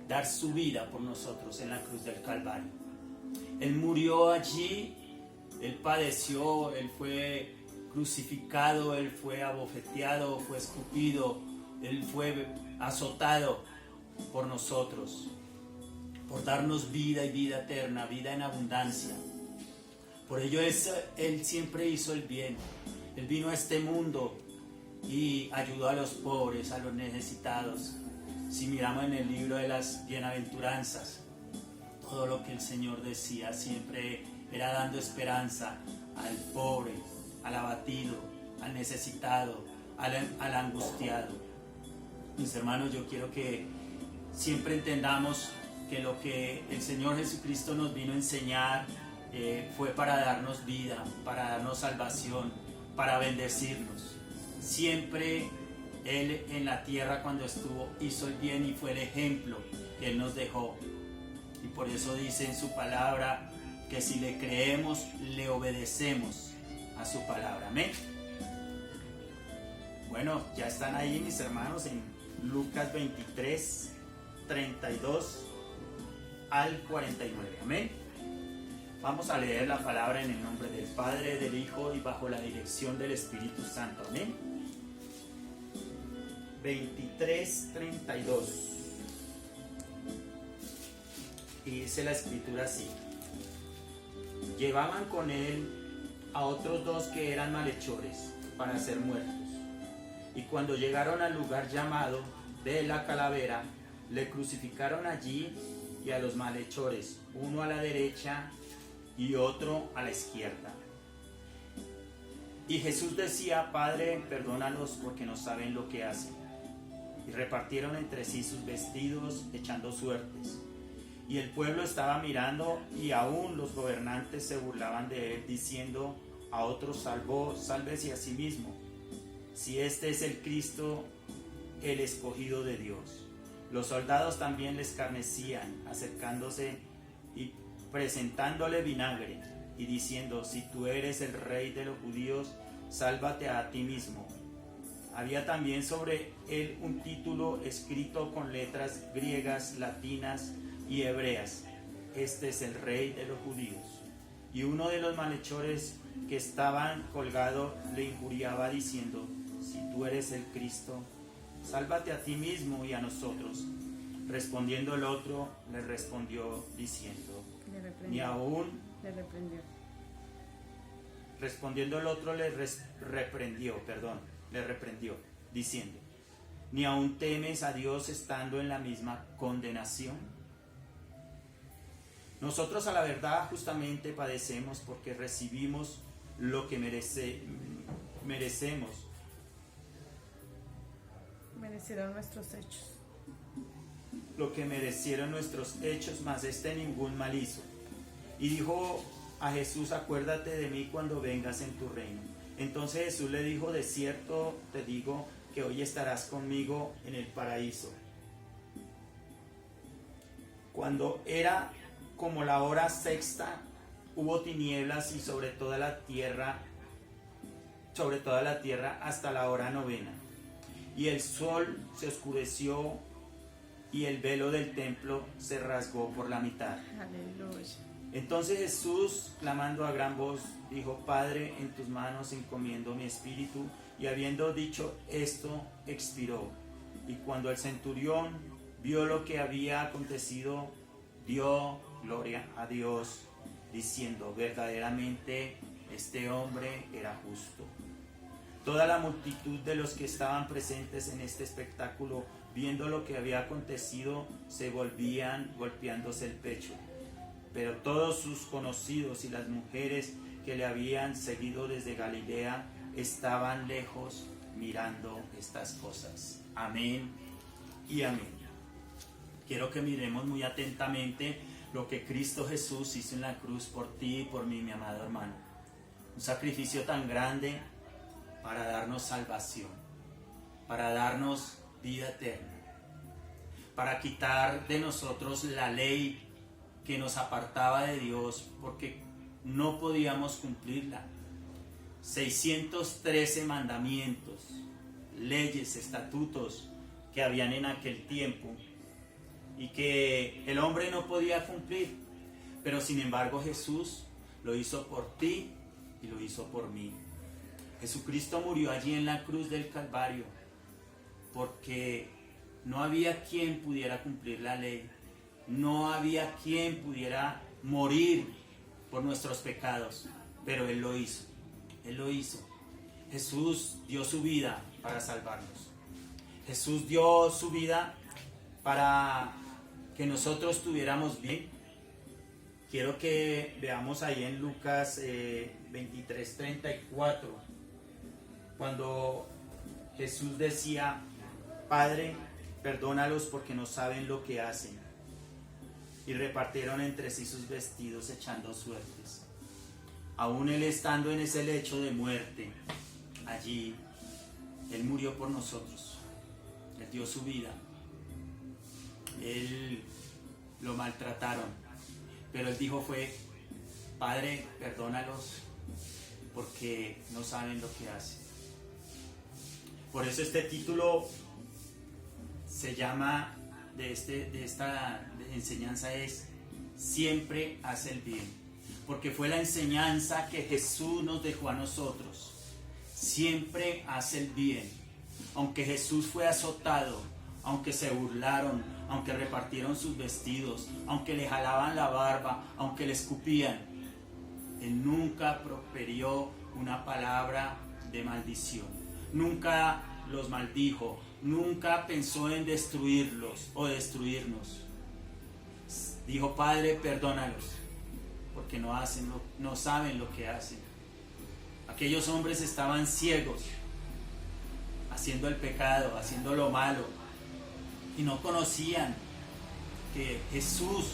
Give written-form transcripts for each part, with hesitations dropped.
dar su vida por nosotros en la cruz del Calvario. Él murió allí, Él padeció, Él fue crucificado, Él fue abofeteado, fue escupido, Él fue azotado por nosotros, por darnos vida y vida eterna, vida en abundancia. Por ello Él siempre hizo el bien. Él vino a este mundo y ayudó a los pobres, a los necesitados. Si miramos en el libro de las bienaventuranzas, todo lo que el Señor decía siempre era dando esperanza al pobre, al abatido, al necesitado, al angustiado. Mis hermanos, yo quiero que siempre entendamos que lo que el Señor Jesucristo nos vino a enseñar fue para darnos vida, para darnos salvación, para bendecirnos. Siempre Él en la tierra cuando estuvo hizo el bien y fue el ejemplo que Él nos dejó. Y por eso dice en su palabra que si le creemos, le obedecemos a su palabra. Amén. Bueno, ya están ahí mis hermanos en Lucas 23, 32 al 49. Amén. Vamos a leer la palabra en el nombre del Padre, del Hijo y bajo la dirección del Espíritu Santo. Amén. 23, 32. Y dice la escritura así: llevaban con él a otros dos que eran malhechores para ser muertos. Y cuando llegaron al lugar llamado de la Calavera, le crucificaron allí y a los malhechores, uno a la derecha y otro a la izquierda. Y Jesús decía: Padre, perdónalos porque no saben lo que hacen. Y repartieron entre sí sus vestidos, echando suertes. Y el pueblo estaba mirando, y aún los gobernantes se burlaban de él, diciendo: a otros salvó, sálvese a sí mismo, si este es el Cristo, el escogido de Dios. Los soldados también le escarnecían, acercándose y presentándole vinagre, y diciendo: si tú eres el rey de los judíos, sálvate a ti mismo. Había también sobre él un título escrito con letras griegas, latinas y hebreas: este es el rey de los judíos. Y uno de los malhechores que estaban colgados le injuriaba diciendo: si tú eres el Cristo, sálvate a ti mismo y a nosotros. Respondiendo el otro, le respondió diciendo: ni aún. Respondiendo el otro le reprendió, diciendo: ¿ni aún temes a Dios estando en la misma condenación? Nosotros a la verdad justamente padecemos porque recibimos lo que merecemos. Merecieron nuestros hechos. Lo que merecieron nuestros hechos, mas ningún mal hizo. Y dijo a Jesús: acuérdate de mí cuando vengas en tu reino. Entonces Jesús le dijo: de cierto te digo que hoy estarás conmigo en el paraíso. Cuando era como la hora sexta, hubo tinieblas y sobre toda la tierra hasta la hora novena. Y el sol se oscureció y el velo del templo se rasgó por la mitad. Aleluya. Entonces Jesús, clamando a gran voz, dijo: Padre, en tus manos encomiendo mi espíritu. Y habiendo dicho esto, expiró. Y cuando el centurión vio lo que había acontecido, dio gloria a Dios, diciendo: verdaderamente este hombre era justo. Toda la multitud de los que estaban presentes en este espectáculo, viendo lo que había acontecido, se volvían golpeándose el pecho. Pero todos sus conocidos y las mujeres que le habían seguido desde Galilea estaban lejos mirando estas cosas. Amén y amén. Quiero que miremos muy atentamente lo que Cristo Jesús hizo en la cruz por ti y por mí, mi amado hermano. Un sacrificio tan grande para darnos salvación, para darnos vida eterna, para quitar de nosotros la ley que nos apartaba de Dios porque no podíamos cumplirla. 613 mandamientos, leyes, estatutos que habían en aquel tiempo y que el hombre no podía cumplir. Pero sin embargo Jesús lo hizo por ti y lo hizo por mí. Jesucristo murió allí en la cruz del Calvario porque no había quien pudiera cumplir la ley. No había quien pudiera morir por nuestros pecados, pero Él lo hizo. Él lo hizo. Jesús dio su vida para salvarnos. Jesús dio su vida para que nosotros tuviéramos bien. Quiero que veamos ahí en Lucas 23:34, cuando Jesús decía: Padre, perdónalos porque no saben lo que hacen. Y repartieron entre sí sus vestidos echando suertes. Aún Él estando en ese lecho de muerte, allí, Él murió por nosotros. Él dio su vida. Él lo maltrataron. Pero Él dijo Padre, perdónalos porque no saben lo que hacen. Por eso este título se llama, de esta enseñanza es: siempre haz el bien. Porque fue la enseñanza que Jesús nos dejó a nosotros. Siempre haz el bien. Aunque Jesús fue azotado, aunque se burlaron, aunque repartieron sus vestidos, aunque le jalaban la barba, aunque le escupían, Él nunca proferió una palabra de maldición. Nunca los maldijo. Nunca pensó en destruirlos o destruirnos. Dijo: Padre, perdónalos, porque no saben lo que hacen. Aquellos hombres estaban ciegos, haciendo el pecado, haciendo lo malo, y no conocían que Jesús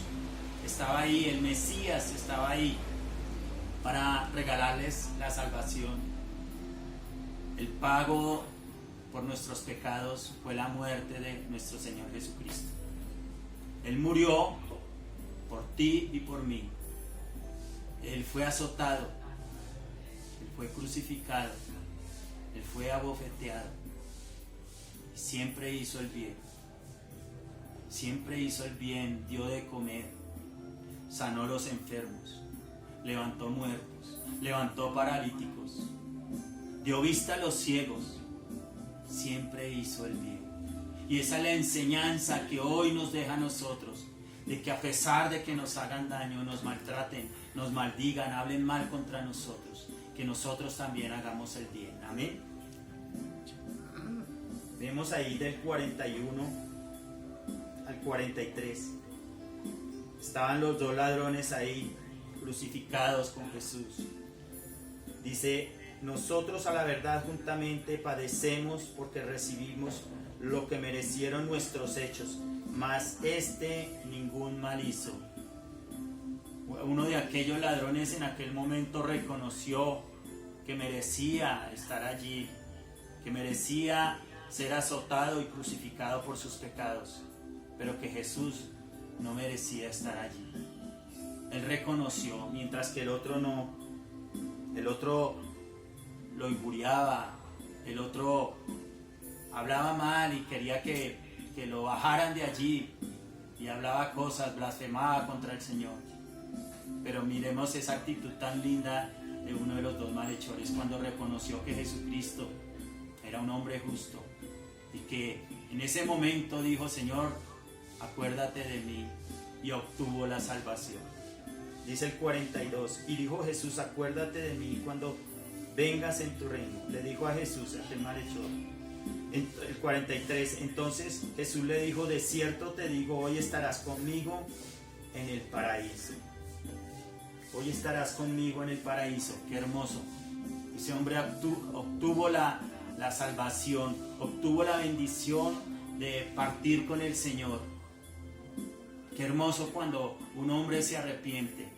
estaba ahí, el Mesías estaba ahí para regalarles la salvación. El pago por nuestros pecados fue la muerte de nuestro Señor Jesucristo. Él murió por ti y por mí. Él fue azotado, Él fue crucificado, Él fue abofeteado. Y siempre hizo el bien. Siempre hizo el bien, dio de comer, sanó los enfermos, levantó muertos, levantó paralíticos, dio vista a los ciegos. Siempre hizo el bien. Y esa es la enseñanza que hoy nos deja a nosotros, de que a pesar de que nos hagan daño, nos maltraten, nos maldigan, hablen mal contra nosotros, que nosotros también hagamos el bien. Amén. Vemos ahí del 41 al 43. Estaban los dos ladrones ahí, crucificados con Jesús. Dice: nosotros a la verdad juntamente padecemos porque recibimos lo que merecieron nuestros hechos, mas ningún mal hizo. Uno de aquellos ladrones en aquel momento reconoció que merecía estar allí, que merecía ser azotado y crucificado por sus pecados, pero que Jesús no merecía estar allí. Él reconoció, mientras que el otro no. El otro lo injuriaba, el otro hablaba mal y quería que lo bajaran de allí, y hablaba cosas, blasfemaba contra el Señor. Pero miremos esa actitud tan linda de uno de los dos malhechores cuando reconoció que Jesucristo era un hombre justo, y que en ese momento dijo: Señor, acuérdate de mí, y obtuvo la salvación. Dice el 42: y dijo Jesús: acuérdate de mí cuando vengas en tu reino. Le dijo a Jesús, aquel malhechor. El 43: entonces Jesús le dijo: de cierto te digo, hoy estarás conmigo en el paraíso. Hoy estarás conmigo en el paraíso. Qué hermoso. Ese hombre obtuvo la salvación, obtuvo la bendición de partir con el Señor. Qué hermoso cuando un hombre se arrepiente.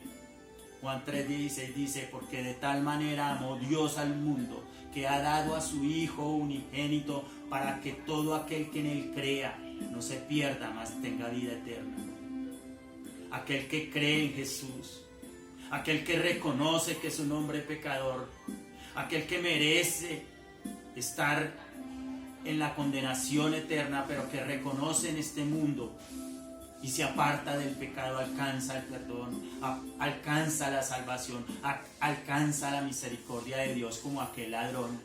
Juan 3:16 dice: porque de tal manera amó Dios al mundo, que ha dado a su Hijo unigénito, para que todo aquel que en Él crea no se pierda, mas tenga vida eterna. Aquel que cree en Jesús, aquel que reconoce que es un hombre pecador, aquel que merece estar en la condenación eterna, pero que reconoce en este mundo y se aparta del pecado, alcanza el perdón, alcanza la salvación, alcanza la misericordia de Dios, como aquel ladrón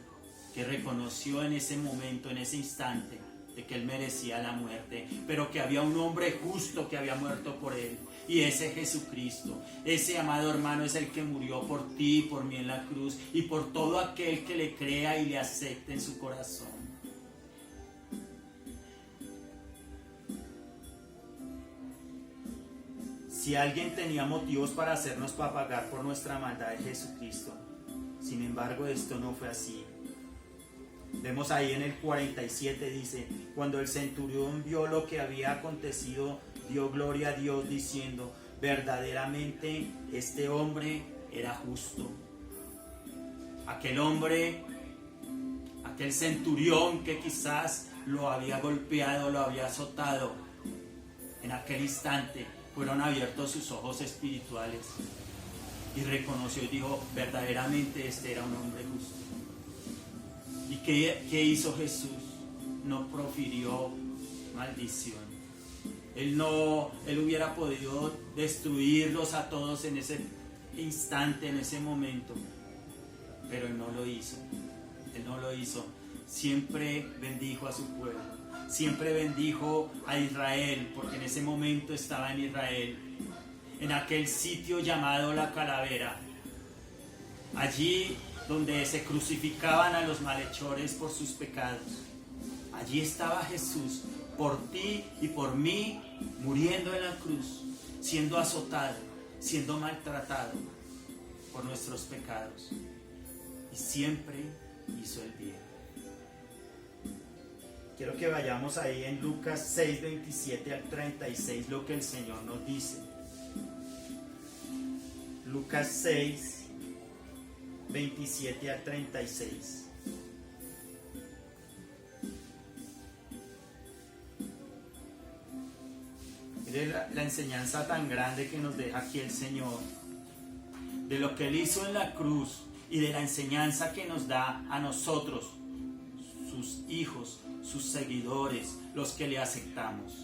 que reconoció en ese momento, en ese instante, de que él merecía la muerte, pero que había un hombre justo que había muerto por él, y ese Jesucristo, ese amado hermano, es el que murió por ti y por mí en la cruz, y por todo aquel que le crea y le acepte en su corazón. Si alguien tenía motivos para hacernos pagar por nuestra maldad, es Jesucristo. Sin embargo, esto no fue así. Vemos ahí en el 47, dice: cuando el centurión vio lo que había acontecido, dio gloria a Dios diciendo: verdaderamente este hombre era justo. Aquel hombre, aquel centurión que quizás lo había golpeado, lo había azotado, en aquel instante fueron abiertos sus ojos espirituales y reconoció y dijo: verdaderamente este era un hombre justo. ¿Y qué hizo Jesús? No profirió maldición. Él hubiera podido destruirlos a todos en ese instante, en ese momento, pero Él no lo hizo. Él no lo hizo. Siempre bendijo a su pueblo, siempre bendijo a Israel, porque en ese momento estaba en Israel, en aquel sitio llamado la Calavera, allí donde se crucificaban a los malhechores por sus pecados. Allí estaba Jesús por ti y por mí, muriendo en la cruz, siendo azotado, siendo maltratado por nuestros pecados, y siempre hizo el bien. Quiero que vayamos ahí en Lucas 6, 27 al 36, lo que el Señor nos dice. Lucas 6, 27 al 36. Mire la enseñanza tan grande que nos deja aquí el Señor, de lo que Él hizo en la cruz y de la enseñanza que nos da a nosotros, sus hijos, sus seguidores, los que le aceptamos.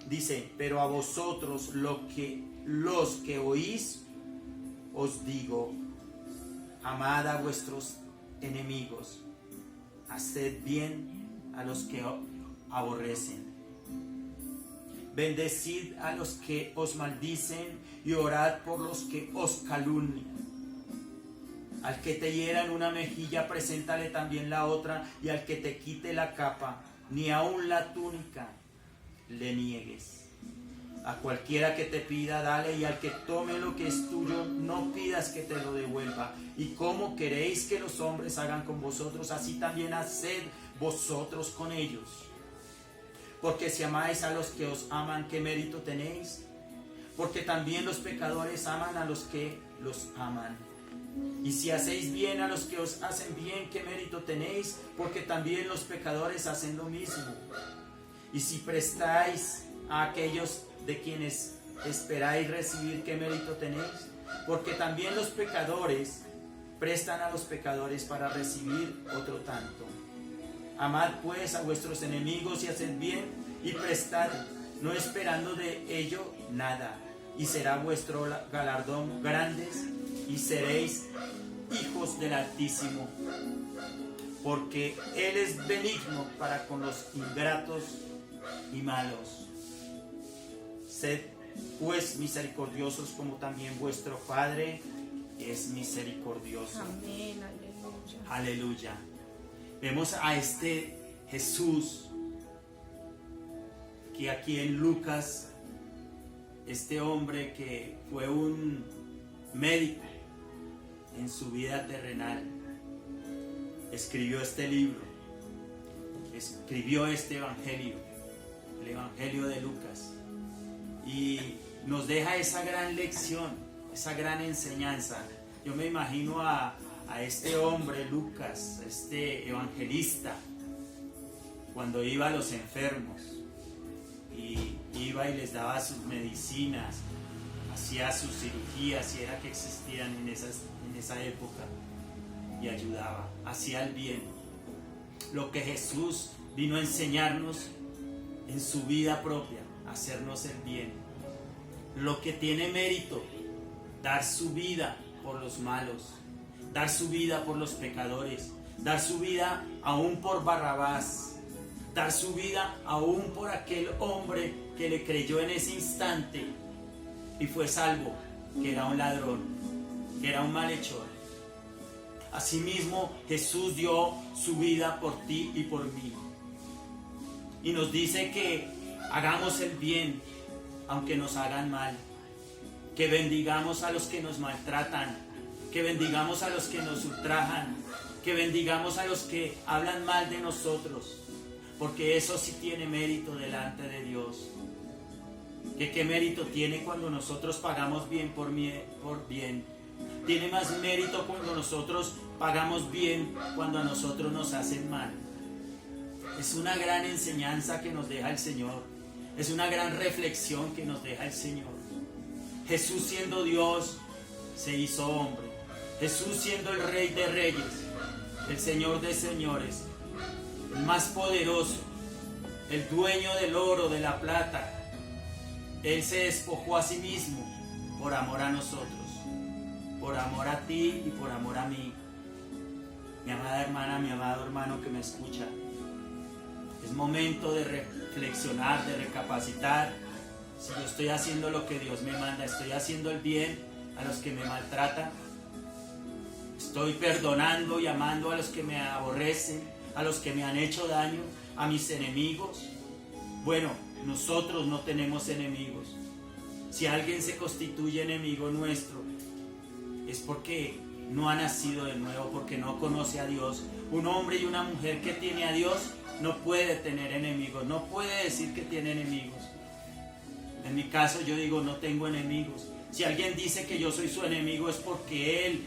Dice: pero a vosotros los que oís, os digo, amad a vuestros enemigos, haced bien a los que aborrecen, bendecid a los que os maldicen y orad por los que os calumnian. Al que te hiera en una mejilla, preséntale también la otra, y al que te quite la capa, ni aun la túnica le niegues. A cualquiera que te pida, dale, y al que tome lo que es tuyo, no pidas que te lo devuelva. Y como queréis que los hombres hagan con vosotros, así también haced vosotros con ellos. Porque si amáis a los que os aman, ¿qué mérito tenéis? Porque también los pecadores aman a los que los aman. Y si hacéis bien a los que os hacen bien, ¿qué mérito tenéis? Porque también los pecadores hacen lo mismo. Y si prestáis a aquellos de quienes esperáis recibir, ¿qué mérito tenéis? Porque también los pecadores prestan a los pecadores para recibir otro tanto. Amad pues a vuestros enemigos y haced bien y prestad, no esperando de ello nada, y será vuestro galardón grande, y seréis hijos del Altísimo, porque Él es benigno para con los ingratos y malos. Sed pues misericordiosos, como también vuestro Padre es misericordioso. Amén, aleluya. Aleluya. Vemos a este Jesús que aquí en Lucas, este hombre que fue un médico en su vida terrenal, escribió este libro, escribió este evangelio, el evangelio de Lucas, y nos deja esa gran lección, esa gran enseñanza. Yo me imagino a este hombre Lucas, este evangelista, cuando iba a los enfermos y iba y les daba sus medicinas, hacía sus cirugías, si era que existían en esa época, y ayudaba, hacía el bien. Lo que Jesús vino a enseñarnos en su vida propia, hacernos el bien. Lo que tiene mérito, dar su vida por los malos, dar su vida por los pecadores, dar su vida aún por Barrabás, dar su vida aún por aquel hombre que le creyó en ese instante y fue salvo, que era un ladrón, que era un malhechor. Asimismo, Jesús dio su vida por ti y por mí. Y nos dice que hagamos el bien, aunque nos hagan mal. Que bendigamos a los que nos maltratan. Que bendigamos a los que nos ultrajan. Que bendigamos a los que hablan mal de nosotros. Porque eso sí tiene mérito delante de Dios. ¿Qué mérito tiene cuando nosotros pagamos bien por bien? Tiene más mérito cuando nosotros pagamos bien cuando a nosotros nos hacen mal. Es una gran enseñanza que nos deja el Señor. Es una gran reflexión que nos deja el Señor. Jesús siendo Dios se hizo hombre. Jesús siendo el Rey de Reyes, el Señor de Señores, el más poderoso, el dueño del oro, de la plata. Él se despojó a sí mismo por amor a nosotros, por amor a ti y por amor a mí. Mi amada hermana, mi amado hermano que me escucha, es momento de reflexionar, de recapacitar. Si yo estoy haciendo lo que Dios me manda, estoy haciendo el bien a los que me maltratan, estoy perdonando y amando a los que me aborrecen, a los que me han hecho daño, a mis enemigos. Bueno, nosotros no tenemos enemigos. Si alguien se constituye enemigo nuestro, es porque no ha nacido de nuevo, porque no conoce a Dios. Un hombre y una mujer que tiene a Dios no puede tener enemigos, no puede decir que tiene enemigos. En mi caso yo digo, no tengo enemigos. Si alguien dice que yo soy su enemigo es porque él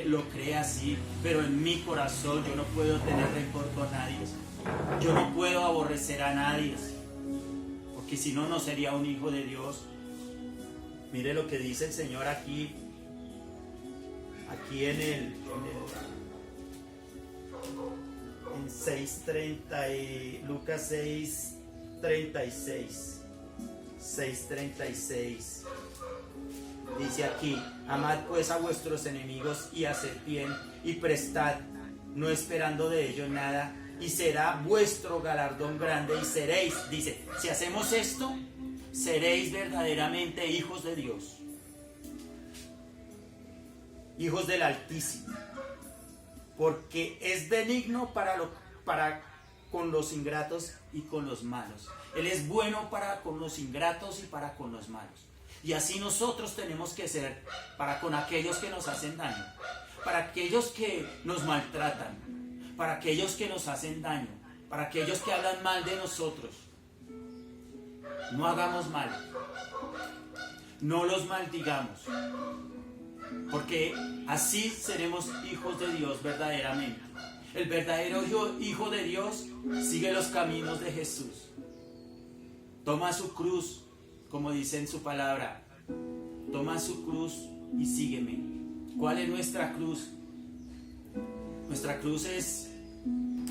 lo cree así, pero en mi corazón yo no puedo tener rencor con nadie. Yo no puedo aborrecer a nadie, porque si no, no sería un hijo de Dios. Mire lo que dice el Señor aquí en 6:30 y Lucas 6:36 dice aquí: amad pues a vuestros enemigos y haced bien y prestad, no esperando de ellos nada, y será vuestro galardón grande y seréis, dice, si hacemos esto, seréis verdaderamente hijos de Dios, hijos del Altísimo, porque es benigno para con los ingratos y con los malos. Él es bueno para con los ingratos y para con los malos. Y así nosotros tenemos que ser para con aquellos que nos hacen daño, para aquellos que nos maltratan, para aquellos que nos hacen daño, para aquellos que hablan mal de nosotros. No hagamos mal, no los maldigamos, porque así seremos hijos de Dios verdaderamente. El verdadero hijo de Dios sigue los caminos de Jesús. Toma su cruz, como dice en su palabra. Toma su cruz y sígueme. ¿Cuál es nuestra cruz? Nuestra cruz es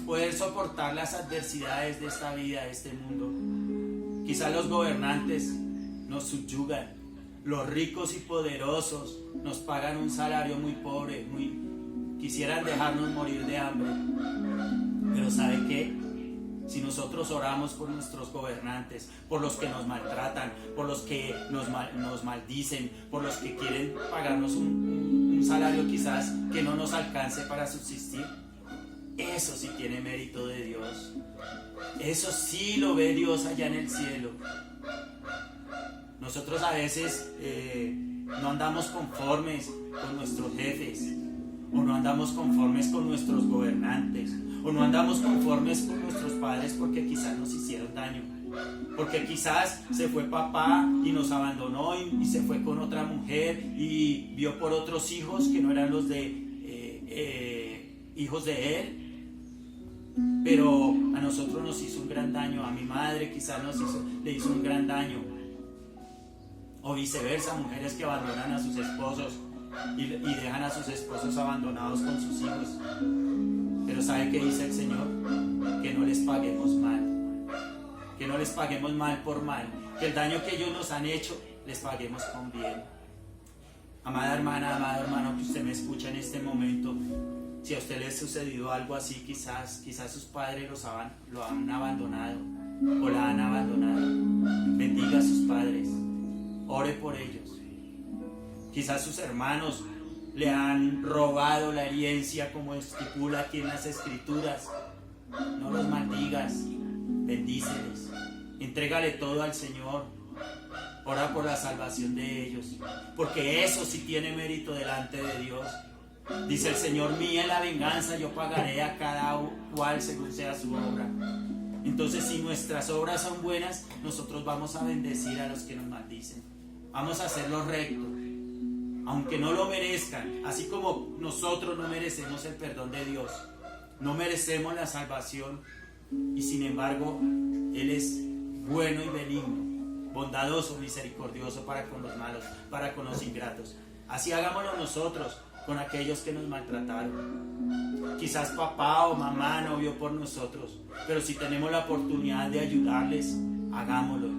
poder soportar las adversidades de esta vida, de este mundo. Quizás los gobernantes nos subyugan. Los ricos y poderosos nos pagan un salario muy pobre, quisieran dejarnos morir de hambre. Pero ¿sabe qué? Si nosotros oramos por nuestros gobernantes, por los que nos maltratan, por los que nos maldicen, por los que quieren pagarnos un salario quizás que no nos alcance para subsistir, eso sí tiene mérito de Dios. Eso sí lo ve Dios allá en el cielo. Nosotros a veces no andamos conformes con nuestros jefes, o no andamos conformes con nuestros gobernantes, o no andamos conformes con nuestros padres porque quizás nos hicieron daño, porque quizás se fue papá y nos abandonó y se fue con otra mujer y vio por otros hijos que no eran los hijos de él. Pero a nosotros nos hizo un gran daño, a mi madre quizás le hizo un gran daño, o viceversa, mujeres que abandonan a sus esposos y dejan a sus esposos abandonados con sus hijos. Pero ¿sabe qué dice el Señor? Que no les paguemos mal, que no les paguemos mal por mal, que el daño que ellos nos han hecho les paguemos con bien. Amada hermana, amado hermano que usted me escucha en este momento, si a usted le ha sucedido algo así, quizás sus padres lo han abandonado o la han abandonado. Bendiga a sus padres, ore por ellos. Quizás sus hermanos le han robado la herencia como estipula aquí en las Escrituras. No los maldigas, bendíceles, entrégale todo al Señor. Ora por la salvación de ellos, porque eso sí tiene mérito delante de Dios. Dice el Señor, mía es la venganza, yo pagaré a cada cual según sea su obra. Entonces, si nuestras obras son buenas, nosotros vamos a bendecir a los que nos maldicen. Vamos a hacerlo recto, aunque no lo merezcan, así como nosotros no merecemos el perdón de Dios, no merecemos la salvación, y sin embargo, Él es bueno y benigno, bondadoso, misericordioso para con los malos, para con los ingratos. Así hagámoslo nosotros con aquellos que nos maltrataron. Quizás papá o mamá no vio por nosotros, pero si tenemos la oportunidad de ayudarles, hagámoslo.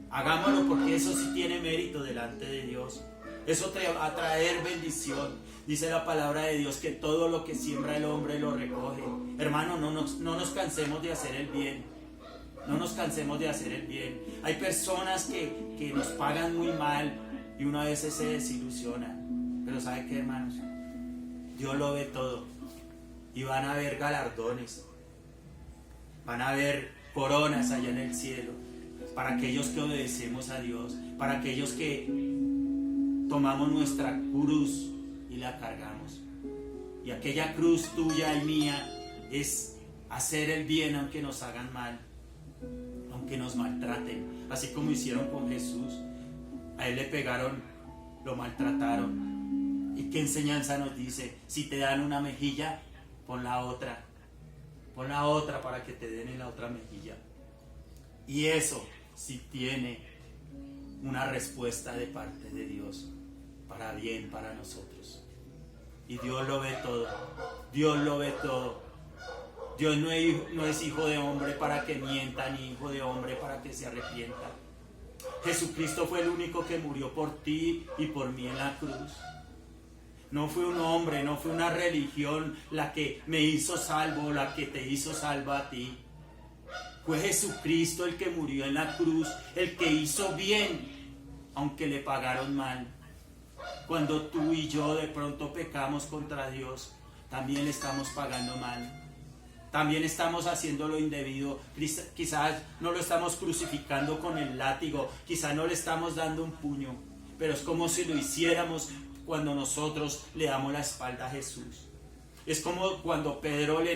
Hagámoslo, porque eso sí tiene mérito delante de Dios. Eso va a traer bendición. Dice la palabra de Dios que todo lo que siembra el hombre lo recoge. Hermano, no nos cansemos de hacer el bien. No nos cansemos de hacer el bien. Hay personas que nos pagan muy mal y una vez se desilusionan. Pero ¿sabe qué, hermanos? Dios lo ve todo. Y van a haber galardones. Van a haber coronas allá en el cielo. Para aquellos que obedecemos a Dios. Para aquellos que tomamos nuestra cruz y la cargamos. Y aquella cruz tuya y mía es hacer el bien aunque nos hagan mal, aunque nos maltraten, así como hicieron con Jesús. A Él le pegaron, lo maltrataron. ¿Y qué enseñanza nos dice? Si te dan una mejilla, pon la otra para que te den en la otra mejilla. Y eso sí tiene una respuesta de parte de Dios, para bien para nosotros. Y Dios lo ve todo. Dios lo ve todo. Dios no es hijo de hombre para que mienta, ni hijo de hombre para que se arrepienta. Jesucristo fue el único que murió por ti y por mí en la cruz. No fue un hombre, no fue una religión la que me hizo salvo, la que te hizo salvo a ti. Fue Jesucristo el que murió en la cruz, el que hizo bien, aunque le pagaron mal. Cuando tú y yo de pronto pecamos contra Dios, también le estamos pagando mal. También estamos haciendo lo indebido. Quizás no lo estamos crucificando con el látigo, quizás no le estamos dando un puño, pero es como si lo hiciéramos cuando nosotros le damos la espalda a Jesús. Es como cuando Pedro le